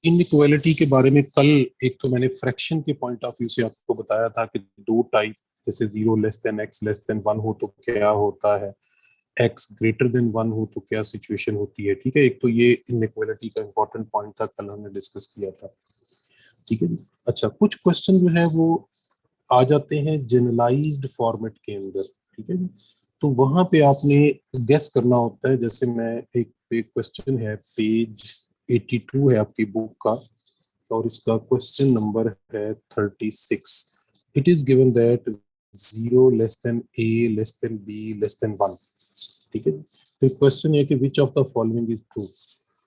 Inequality के बारे में कल एक तो मैंने फ्रैक्शन के पॉइंट ऑफ व्यू से आपको बताया था कि दो टाइप, जैसे 0 x <1 हो तो क्या होता है, x greater than 1 हो तो क्या सिचुएशन होती है। ठीक है, एक तो ये इनइक्वालिटी का इंपॉर्टेंट पॉइंट था, कल हमने डिस्कस किया था। ठीक है जी। अच्छा, कुछ क्वेश्चन जो है वो आ जाते हैं जनरलाइज्ड फॉर्मेट के अंदर। ठीक है जी, तो वहां पे आपने गेस करना होता है। जैसे मैं एक क्वेश्चन है, पेज 82 है आपकी बुक का, और इसका क्वेश्चन नंबर है 36। It is given that 0 a b <1। ठीक है, तो क्वेश्चन है कि which of the following is true.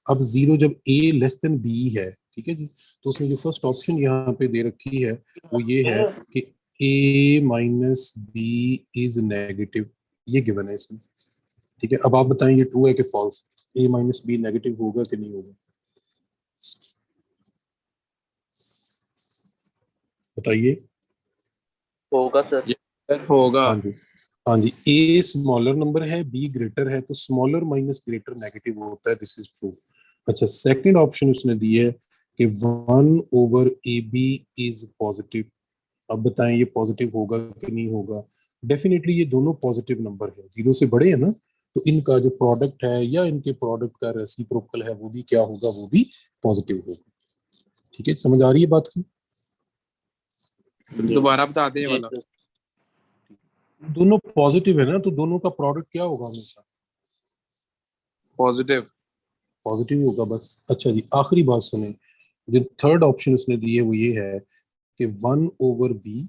अब 0 जब a b है, ठीक है जी, तो उसमें जो फर्स्ट ऑप्शन यहाँ पे दे रखी है वो ये है कि a-b इज नेगेटिव, ये गिवन है इसमें। ठीक है, अब आप बताएं ये ट्रू है कि फॉल्स, a-b नेगेटिव होगा कि नहीं होगा, बताइए। होगा सर। होगा। हाँ जी, हाँ जी, ए स्मॉलर नंबर है, बी ग्रेटर है, तो स्मॉलर माइनस ग्रेटर नेगेटिव होता है, दिस इज ट्रू। अच्छा, सेकंड ऑप्शन उसने दी है कि 1/ab इज पॉजिटिव। अब बताएं ये पॉजिटिव होगा कि नहीं होगा। डेफिनेटली ये दोनों पॉजिटिव नंबर है, 0 से बड़े है ना, तो इनका जो प्रोडक्ट है या इनके प्रोडक्ट का रेसिप्रोकल है वो भी क्या होगा, वो भी पॉजिटिव होगा। ठीक है, समझ आ रही है बात की। दोबारा बता दें ये जी वाला। सर। दोनों पॉजिटिव है ना, तो दोनों का प्रोडक्ट क्या होगा हमेशा, पॉजिटिव। पॉजिटिव ही होगा बस। अच्छा जी, आखिरी बात सुने, जो थर्ड ऑप्शन उसने दी है वो ये है कि 1/b,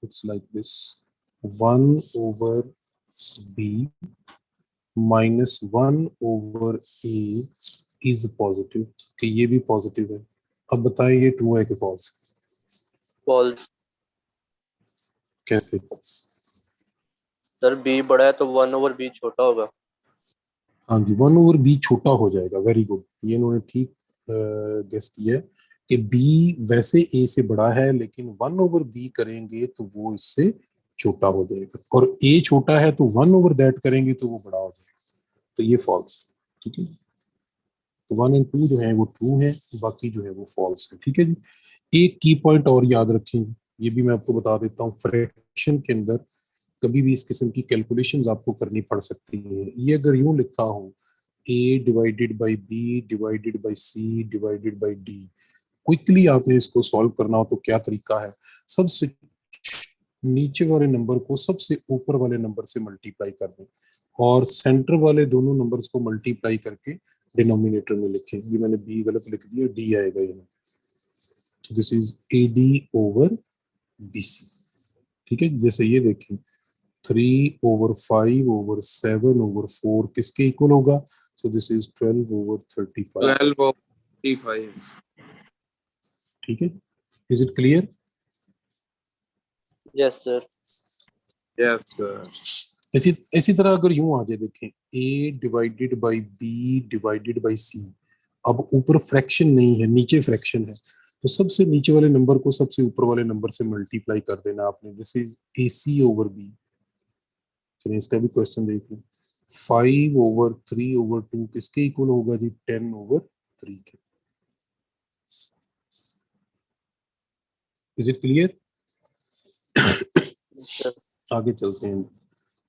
it's like this, 1/b -1/a is positive, कि ये भी पॉजिटिव है। अब बताएं ये ट्रू है कि फॉल्स, फॉल्स। कैसे। सर बी बड़ा है तो 1/b छोटा होगा। हाँ जी, 1/b छोटा हो जाएगा, वेरी गुड, ये इन्होंने ठीक गेस किया है कि b वैसे a से बड़ा है, लेकिन 1/b करेंगे तो वो इससे छोटा हो जाएगा, और a छोटा है तो 1/that करेंगे तो वो बड़ा हो जाएगा, तो ये फॉल्स। ठीक है, तो 1 और 2 जो है वो ट्रू है, बाकी जो है वो फॉल्स है। ठीक है जी, एक की पॉइंट और याद रखें, ये भी मैं आपको बता देता हूँ, फ्रैक्शन के अंदर कभी भी इस किस्म की कैलकुलेशंस आपको करनी पड़ सकती है। ये अगर यूं लिखा हो a/b/b/c/d, क्विकली आपने इसको सॉल्व करना हो तो क्या तरीका है, सबसे नीचे वाले नंबर को सबसे ऊपर वाले नंबर से मल्टीप्लाई कर दें, और सेंटर वाले दोनों नंबर्स को मल्टीप्लाई करके डिनोमिनेटर में लिखें। ये मैंने बी गलत लिख दिया, डी आएगा यहाँ, दिस इज AD/BC। ठीक है, जैसे ये देखें 3/5/7/4 किसके इक्वल होगा, सो दिस इज 12/35। 12/35। ठीक है, is it clear. Yes sir. Yes sir. इसी इसी तरह अगर यूं आ जाए, देखें A/B/C, अब ऊपर फ्रैक्शन नहीं है, नीचे फ्रैक्शन है, तो सबसे नीचे वाले नंबर को सबसे ऊपर वाले नंबर से मल्टीप्लाई कर देना आपने, दिस इज AC/B। चलिए इसका भी क्वेश्चन देख लें, 5/3/2 किसके इक्वल होगा जी, 10/3 के। Is it clear. सर आगे चलते हैं,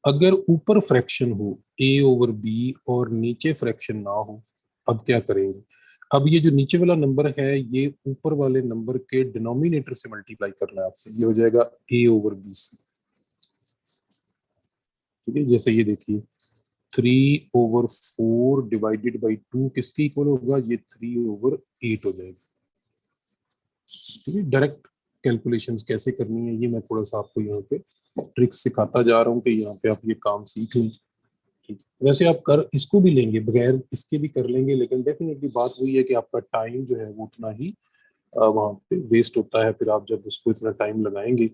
अगर ऊपर फ्रैक्शन हो A/B और नीचे फ्रैक्शन ना हो, अब क्या करेंगे। अब ये जो नीचे वाला नंबर है ये ऊपर वाले नंबर के डिनोमिनेटर से मल्टीप्लाई करना है आपसे, ये हो जाएगा A/BC। ठीक है, जैसे ये देखिए 3/4 ÷ 2 किसके इक्वल होगा, ये 3/8 हो जाएगा। ठीक है, डायरेक्ट कैलकुलेशंस कैसे करनी है ये मैं थोड़ा सा आपको यहाँ पे ट्रिक्स सिखाता जा रहा हूँ कि यहाँ पे आप ये काम सीख लें। ठीक, वैसे आप कर इसको भी लेंगे, बगैर इसके भी कर लेंगे, लेकिन डेफिनेटली बात वही है कि आपका टाइम जो है वो उतना ही वहाँ पे वेस्ट होता है, फिर आप जब उसको इतना टाइम लगाएंगे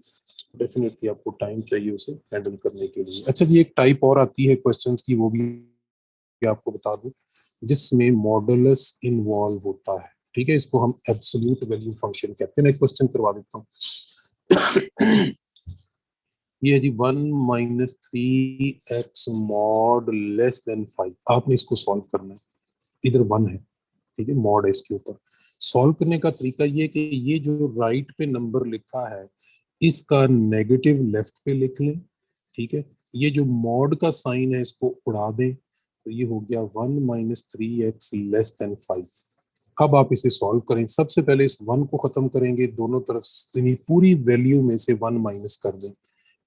डेफिनेटली आपको टाइम चाहिए उसे हैंडल करने के लिए। अच्छा जी, एक टाइप और आती है क्वेश्चंस की, वो भी आपको बता दूं, जिसमें मॉडुलस इन्वॉल्व होता है। ठीक है, इसको हम एब्सोल्यूट वैल्यू फंक्शन कहते हैं। मैं क्वेश्चन करवा देता हूँ। ये है जी 1 - 3x mod < 5, आपने इसको सॉल्व करना है। इधर 1 है, ठीक है, मॉड है इसके ऊपर। सॉल्व करने का तरीका ये कि ये जो राइट पे नंबर लिखा है इसका नेगेटिव लेफ्ट पे लिख लें, ठीक है। ये जो मॉड का साइन है इसको उड़ा दें, तो ये हो गया 1 माइनस 3x लेस देन 5। अब आप इसे सॉल्व करें। सबसे पहले इस 1 को खत्म करेंगे, दोनों तरफ यानी पूरी वैल्यू में से 1 माइनस कर दें,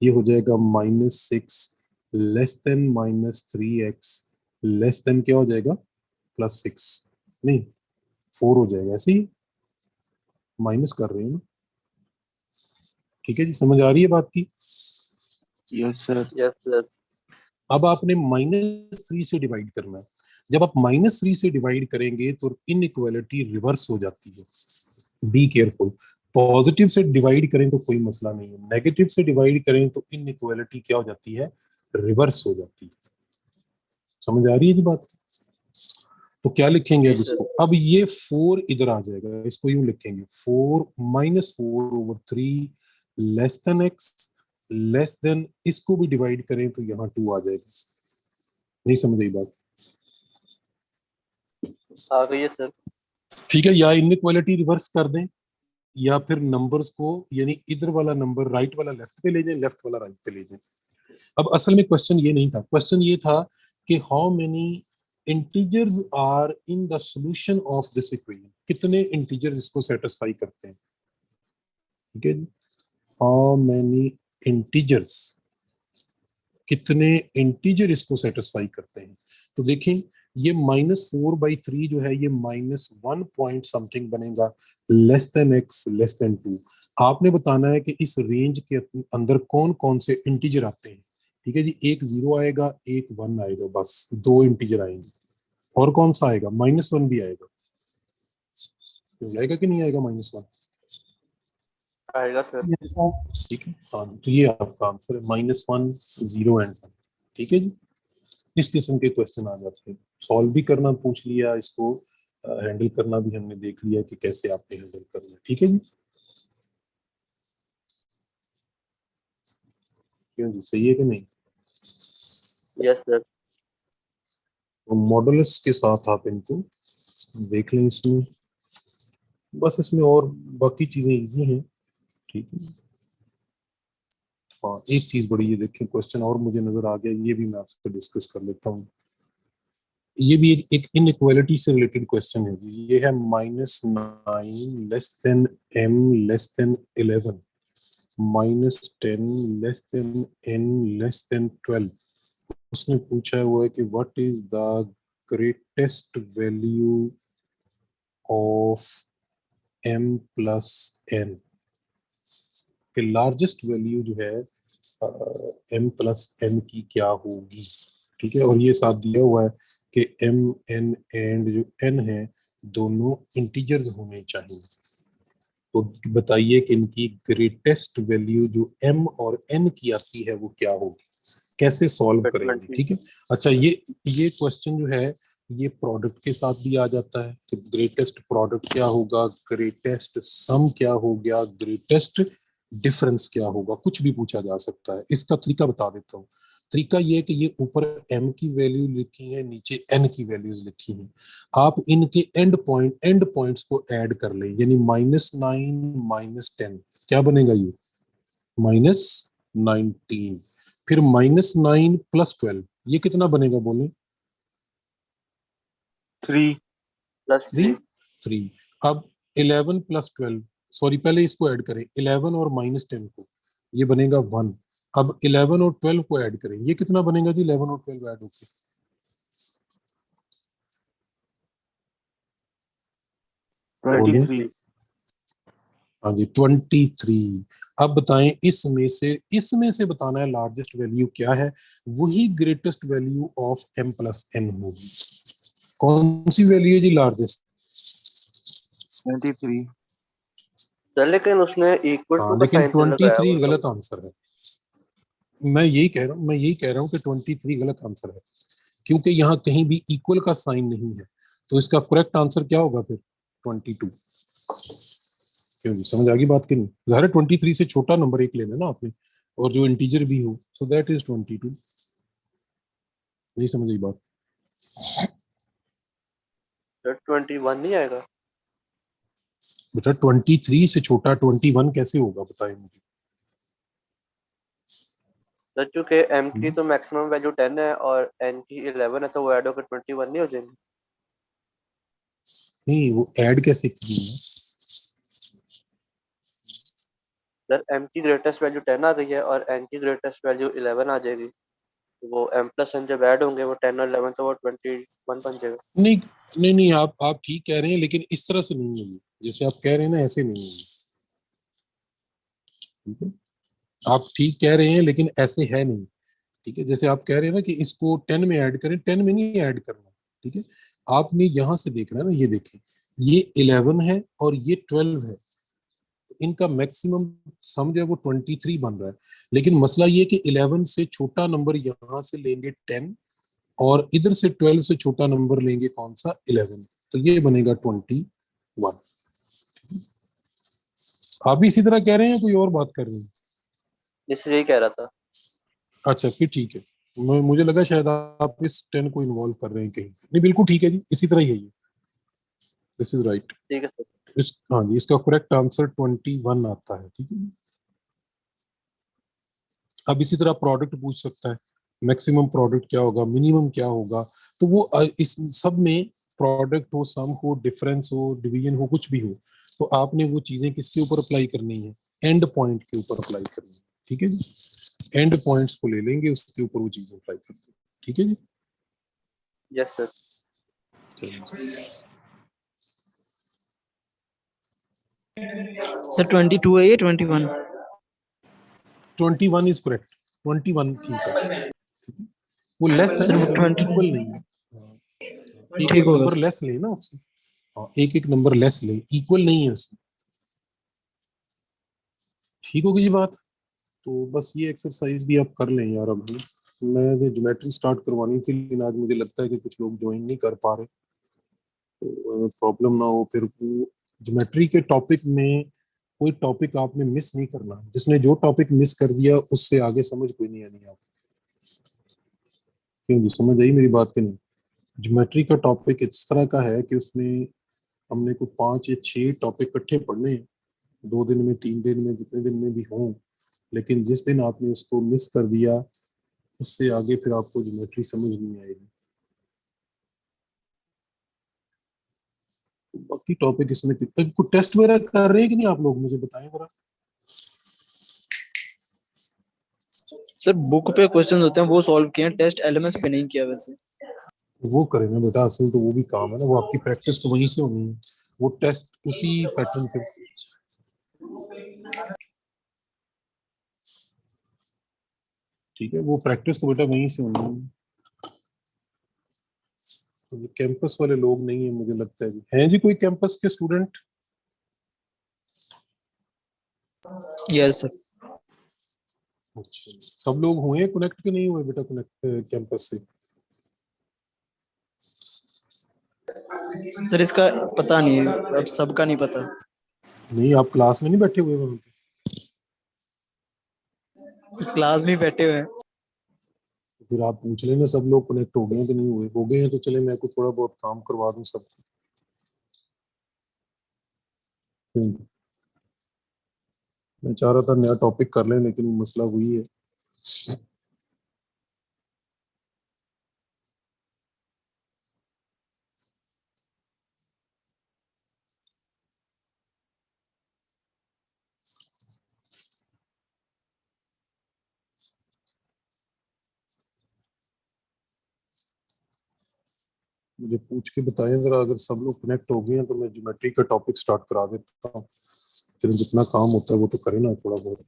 ये हो जाएगा -6 less than -3x less than क्या हो जाएगा, +6 नहीं 4 हो जाएगा, ऐसे ही माइनस कर रहे हैं ना। ठीक है जी, समझ आ रही है बात की? Yes sir. Yes sir. अब आपने -3 से डिवाइड करना है। जब आप -3 से डिवाइड करेंगे तो इनइक्वालिटी रिवर्स हो जाती है। Be careful. पॉजिटिव से डिवाइड करें तो कोई मसला नहीं है, नेगेटिव से डिवाइड करें तो इनइक्वालिटी क्या हो जाती है, रिवर्स हो जाती है। समझ आ रही है जी बात? तो क्या लिखेंगे जी अब सर। इसको, अब ये 4 इधर आ जाएगा, इसको यूं लिखेंगे 4 -4/3 less than x less than, इसको भी डिवाइड करें तो यहाँ 2 आ जाएगा। नहीं समझ आई बात? आ गई है सर। ठीक है, या इनइक्वालिटी रिवर्स कर दें या फिर नंबर्स को यानी इधर वाला नंबर राइट वाला लेफ्ट पे ले जाएं, लेफ्ट वाला राइट पे ले जाएं। अब असल में क्वेश्चन ये नहीं था, क्वेश्चन ये था कि how many integers are in the solution of this equation, कितने इंटीजर्स इसको सेटिस्फाई करते हैं। ठीक है जी, हाउ मेनी इंटीजर्स, कितने इंटीजर इसको सेटिस्फाई करते हैं। तो देखें ये -4/3 जो है ये -1 पॉइंट समथिंग बनेगा, less than x less than 2। आपने बताना है कि इस रेंज के अंदर कौन कौन से इंटीजर आते हैं। ठीक है जी, एक 0 आएगा, एक 1 आएगा, बस 2 इंटीजर आएंगे। और कौन सा आएगा, -1 भी आएगा। क्यों आएगा कि नहीं आएगा -1? आएगा सर। ठीक है, हाँ तो ये आपका आंसर है, -1 0 एंड 1। ठीक है जी, इस किस्म के क्वेश्चन आ जाते हैं। सॉल्व भी करना पूछ लिया, इसको हैंडल करना भी हमने देख लिया कि कैसे आपने हैंडल करना है। ठीक है जी, क्यों जी, सही है कि नहीं? Yes sir. तो मॉडुलस के साथ आप इनको देख लें इसमें, बस इसमें और बाकी चीजें इजी हैं। ठीक है, हाँ एक चीज बड़ी, ये देखें क्वेश्चन और मुझे नजर आ गया, ये भी मैं आपसे डिस्कस कर लेता हूँ। ये भी एक इनइक्वालिटी से रिलेटेड क्वेश्चन है जी। ये है -9 less than m less than 11, -10 less than n less than 12। उसने पूछा हुआ है कि what is the greatest value of m plus n, कि लार्जेस्ट वैल्यू जो है m प्लस n की क्या होगी। ठीक है, और ये साथ दिया हुआ है कि m n एंड जो n है दोनों इंटीजर्स होने चाहिए। तो बताइए कि इनकी ग्रेटेस्ट वैल्यू जो m और n की आती है वो क्या होगी, कैसे सॉल्व करेंगे। 20। ठीक है, अच्छा ये क्वेश्चन जो है ये प्रोडक्ट के साथ भी आ जाता है, तो ग्रेटेस्ट प्रोडक्ट क्या होगा, ग्रेटेस्ट सम क्या हो गया, ग्रेटेस्ट डिफरेंस क्या होगा, कुछ भी पूछा जा सकता है। इसका तरीका बता देता हूँ। तरीका ये है कि ये ऊपर m की वैल्यू लिखी है, नीचे n की वैल्यूज लिखी हैं। आप इनके एंड पॉइंट्स को ऐड कर लें, यानी -9 -10 क्या बनेगा, ये -19, फिर -9 + 12 ये कितना बनेगा, बोले 3 +3। 3। अब 11 + 12, सॉरी पहले इसको ऐड करें 11 और -10 को, ये बनेगा 1। अब 11 और 12 को ऐड करें, ये कितना बनेगा जी, 11 और 12 ऐड होकर 23 हाँ जी 23। अब बताएं इसमें से बताना है लार्जेस्ट वैल्यू क्या है, वही greatest value of m + n होगी। कौन सी वैल्यू है जी लार्जेस्ट? 23 सर लेकिन उसने इक्वल हाँ टू का लेकिन साइन क्यों लगाया 23 हुआ गलत है? आंसर है। मैं यही कह रहा हूँ कि 23 गलत आंसर है, क्योंकि यहाँ कहीं भी इक्वल का साइन नहीं है। तो इसका करेक्ट आंसर क्या होगा फिर, 22। क्यों जी, समझ आ गई बात की नहीं? ज़ाहिर है 23 से छोटा नंबर एक लेना ना आपने, और जो इंटीजर भी हो, सो दैट इज 22। नहीं समझ आई बात? सर 21 नहीं आएगा? बेटा 23 से छोटा 21 कैसे होगा बताएं मुझे। सर चूंकि m की तो मैक्सिमम वैल्यू 10 है और n की 11 है, तो वो ऐड होकर 21 नहीं हो जाएंगे? नहीं, वो ऐड कैसे की है? सर m की ग्रेटेस्ट वैल्यू 10 आ गई है और n की ग्रेटेस्ट वैल्यू 11 आ जाएगी, तो वो m प्लस n जब ऐड होंगे वो 10 और 11, तो वो 21 बन जाएगा। नहीं नहीं नहीं, आप ठीक कह रहे हैं, लेकिन इस तरह से नहीं है ये। जैसे आप कह रहे हैं ना, ऐसे नहीं है ये। ठीक है, आप ठीक कह रहे हैं लेकिन ऐसे है नहीं। ठीक है, जैसे आप कह रहे हैं ना कि इसको 10 में ऐड करें, 10 में नहीं ऐड करना। ठीक है, आपने यहां से देखना है ना, ये देखें, ये 11 है और ये 12 है, इनका मैक्सिमम सम जो है वो 23 बन रहा है। लेकिन मसला ये कि 11 से छोटा नंबर यहां से लेंगे 10, और इधर से 12 से छोटा नंबर लेंगे कौन सा, 11, तो ये बनेगा 21। आप भी इसी तरह कह रहे हैं, कोई और बात कर रहे हैं? इसलिए यही कह रहा था। अच्छा फिर ठीक है, मुझे लगा शायद आप इस 10 को इन्वॉल्व कर रहे हैं कहीं। नहीं, बिल्कुल ठीक है जी, इसी तरह ही है ये। This is right. ठीक है सर। हाँ जी, इसका करेक्ट आंसर 21 आता है। ठीक है, अब इसी तरह प्रोडक्ट पूछ सकता है, मैक्सिमम प्रोडक्ट क्या होगा, मिनिमम क्या होगा। तो वो इस सब में प्रोडक्ट हो, सम हो, डिफरेंस हो, डिवीजन हो, कुछ भी हो, तो आपने वो चीजें किसके ऊपर अप्लाई करनी है, एंड पॉइंट के ऊपर अप्लाई करनी है। ठीक है जी, एंड पॉइंट्स को ले लेंगे, उसके ऊपर वो चीजें अप्लाई करनी है। ठीक है जी, यस सर। सर 22 है ये 21? 21 इज करेक्ट, 21 ठीक है। वो लेस है सर ना, वो असल में 20 इक्वल नहीं है। एक ठीक एक होगा नंबर सर। लेस ले ना उससे। हाँ, एक एक नंबर लेस ले, इक्वल नहीं है उसमें। ठीक होगी जी बात। तो बस ये एक्सरसाइज भी आप कर लें यार। अभी मैं ज्योमेट्री स्टार्ट करवानी थी, लेकिन आज मुझे लगता है कि कुछ लोग ज्वाइन नहीं कर पा रहे, तो प्रॉब्लम ना हो फिर। ज्योमेट्री के टॉपिक में कोई टॉपिक आपने मिस नहीं करना। जिसने जो टॉपिक मिस कर दिया उससे आगे समझ कोई नहीं आनी। आप क्यों जी, समझ आई मेरी बात की नहीं? ज्योमेट्री का टॉपिक इस तरह का है कि उसमें हमने को 5 या 6 टॉपिक इकट्ठे पढ़ने हैं, 2 दिन में, 3 दिन में, जितने दिन में भी हों। लेकिन जिस दिन आपने उसको मिस कर दिया, उससे आगे फिर आपको ज्योमेट्री समझ नहीं आएगी। तो बाकी टॉपिक इसमें कितने कुछ टेस्ट वगैरह कर रहे हैं कि नहीं आप लोग, मुझे बताएं जरा। सर बुक पे क्वेश्चन होते हैं वो सॉल्व किए हैं, टेस्ट एलएमएस पे नहीं किया वैसे। वो करें ना बेटा, असल तो वो भी काम है ना, वो आपकी प्रैक्टिस तो वहीं से होनी है। वो टेस्ट उसी पैटर्न पे। ठीक है, वो प्रैक्टिस तो बेटा वहीं से होनी है। तो ये कैंपस वाले लोग नहीं है मुझे लगता है। जी हैं जी कोई कैंपस के स्टूडेंट? Yes sir. अच्छा, सब लोग हुए कनेक्ट के नहीं हुए बेटा कनेक्ट कैंपस से? सर इसका पता नहीं है, अब सबका नहीं पता। नहीं, आप क्लास में नहीं बैठे हुए वहां पे? सर क्लास में ही बैठे हुए हैं। तो फिर आप पूछ लेना सब लोग कनेक्ट हो गए हैं कि नहीं हुए। हो गए हैं तो चले, मैं को थोड़ा बहुत काम करवा दूं सब। मैं चाह रहा था नया टॉपिक कर लें, लेकिन मसला वही है। मुझे पूछ के बताएं जरा, अगर सब लोग कनेक्ट हो गए हैं तो मैं ज्योमेट्री का टॉपिक स्टार्ट करा देता हूँ। फिर जितना काम होता है वो तो करें ना थोड़ा बहुत।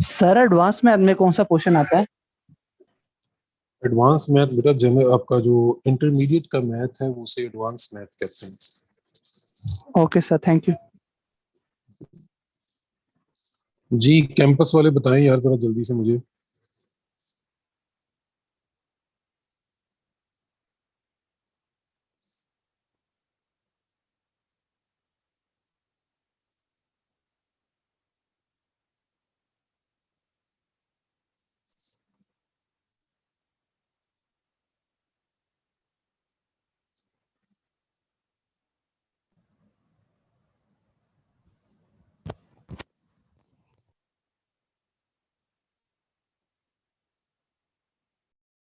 सर एडवांस मैथ में कौन सा क्वेश्चन आता है? एडवांस मैथ बेटा, जनरल आपका जो इंटरमीडिएट का मैथ है वो उसे एडवांस मैथ कहते हैं। Okay sir, thank you. जी कैंपस वाले बताएं यार जरा जल्दी से मुझे।